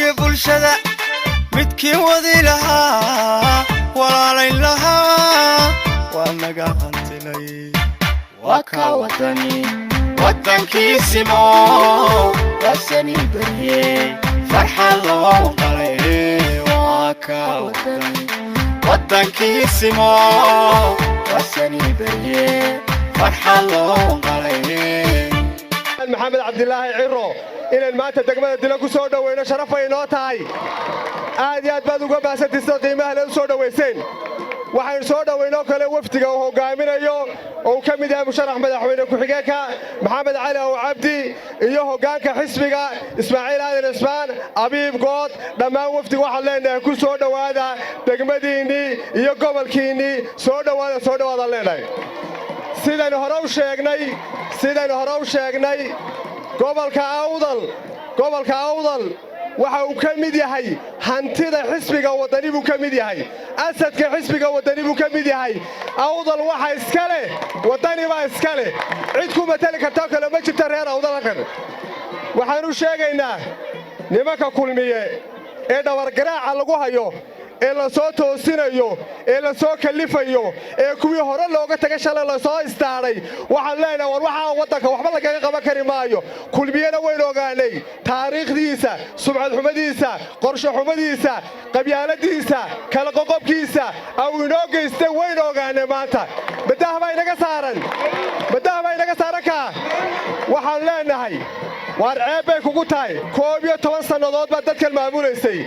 وضي بلشدة متكي وضي لها ولا لها وأنا قاهنت لي وكا وطني وطن كيسمو بسني بريي فرحة الله قلي وكا وطني وطن كيسمو بسني بريي فرحة الله قلي محمد عبد الله عيرو إلى المات دقمة دلكو سودا وين شرفه ينوتاي عاديات بدو قباسة تستقيمها لو سودا ويسين waxaan soo dhaweynaa kale waftiga oo hogaaminayo oo kamid ah musharax madaxweyne ku xigeenka maxamed cali oo cabdi iyo hogaanka xisbiga ismaaciil aadan ismaan abiib good dhamaan waftiga waxa leenahay ku soo dhawaada degmadiini iyo gobolkiini soo dhawaada leenahay sidaan hore u sheegnay gobolka awdal waxa uu ka mid yahay hantida xisbiga wadani buu ka mid yahay asadka xisbiga wadani buu ka mid yahay awdal waxa iska leh wadani baa iska leh cid ku matali karta kale ma jirto reer awdal kan waxaan u sheegaynaa nimanka kulmiye ee dhawar garaaca lagu hayo ee la soo toosinayo ee la soo kalifayo ee kuwii hore looga tagay shalay la soo istaaray waxaan leenahay war waxa wadanka waxba laga qaban kari maayo kulmiyada weyn ogaanay taariikhdiisa subcad xumadiisa qorshe xumadiisa qabyaaladiisa kala qoqobkiisa aw inoo geystay weyn ogaanay maanta badaha bay naga saaran ka waxaan leenahay war ceeb bay kugu tahay 12 sanadood baad dadkan maamulaysay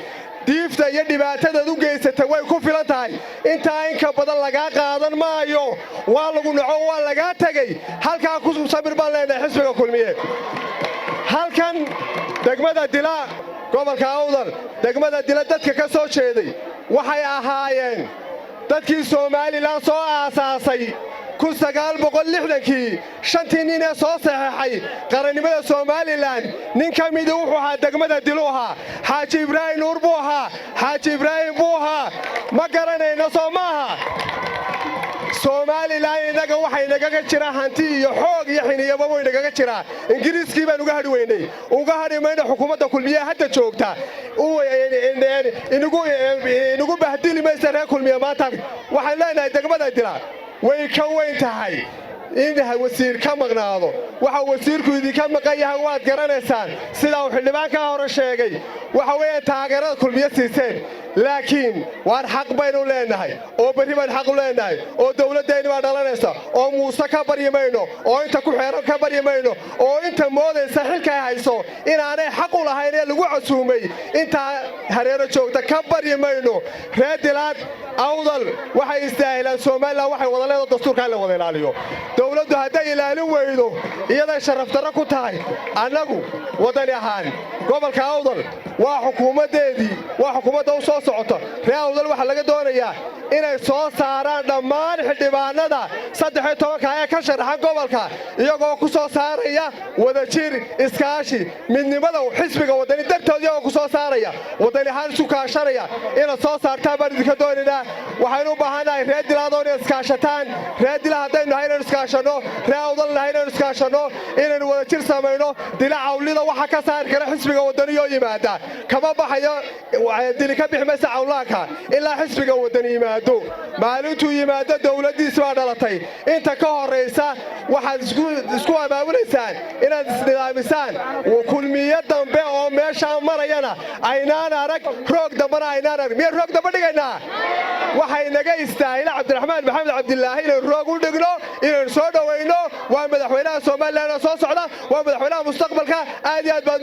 diifta iyo dhibaatada u geysatay way ku filan tahay inta inka badan laga qaadan maayo waa lagu naco waa laga tagay halka ku sabir baan leenahay xisbiga kulmiye halkan degmada dila gobolka awdal degmada dila dadka ka soo jeeday waxay ahaayeen dadkii Soomaaliland soo aasaasay 1960kii shantii nin ee soo saxeexay qarannimada Soomaaliland nin ka mid ah wuxuu ahaa degmada Diluha Xaaji Ibraahim Nuur buu ahaa ma garanayno Soomaha Soomaaliland inaga waxay naga jira hanti iyo xoog iyo xiniyaba way naga jira Ingiriiskii baan uga hadhimayna xukuumadda kulmiye hadda joogta inagu bahdili maysa reer kulmiye maanta waxaan leenahay degmada Dila way ka weyn tahay in wasiir ka maqnaado waxa wasiirku idinka maqan yahay waad garanaysaan sida uu xildhibaanka hore sheegay waxa weeye taageerada kulmiye siiseen laakiin waan xaq baynu leenahay oo bari baan xaq u leenahay oo dawladdeena waa dhalanaysa oo muuse ka baryamayno oo inta ku xeeran ka baryamayno oo inta moodaysa xilka hayso inaanay xaq u lahayn ee lagu casuumay inta hareero joogta ka baryamayno reedilaad awdal waxay istaahilaan Soomaaliland waxay wada leedahay dastuurka la wada ilaaliyo dawladdu haday ilaalin weydo iyada sharaf darro ku tahay anagu wadani ahaan gobolka awdal waa xukuumadda u soo socota reer awdal waxa laga doonayaa inay soo saaraan dhammaan xildhibaanada 13 ee ka sharaxan gobolka iyagoo ku soo saaraya wadajir iskaashi midnimada xisbiga wadani dartood iyagoo ku soo saaraya wadani ahaan isu kaashanaya ina soo saartaa baan idinka doonaynaa waxaynu u baahanahay reer Dilaad inay iskaashataan reer Dilaad hadaynu hayno iskaashano reer awdal hayno iskaashano inaynu wadajir sameeyno Dilaac awlida waxa ka saar kara xisbiga wadani oo yimaada kama baxayo dili ka bixmaysa awlaaka ilaa xisbiga wadani yimaado maalintu yimaado dawladdiisa baa dhalatay inta ka horeysa waxaad isku abaabuleysaan inaad isnidaamisaan kulmiye dambe oo meesha marayana aynaan arag roog dambana aynaan arag miya roog damba dhigaynaa waxay naga istaahila Cabdiraxmaan Maxamed Cabdilaahi inaan roog u dhigno inaan soo dhaweyno waa madaxweynaha Soomaaliland soo socda waa madaxweynaha mustaqbalka aad iyo aad baad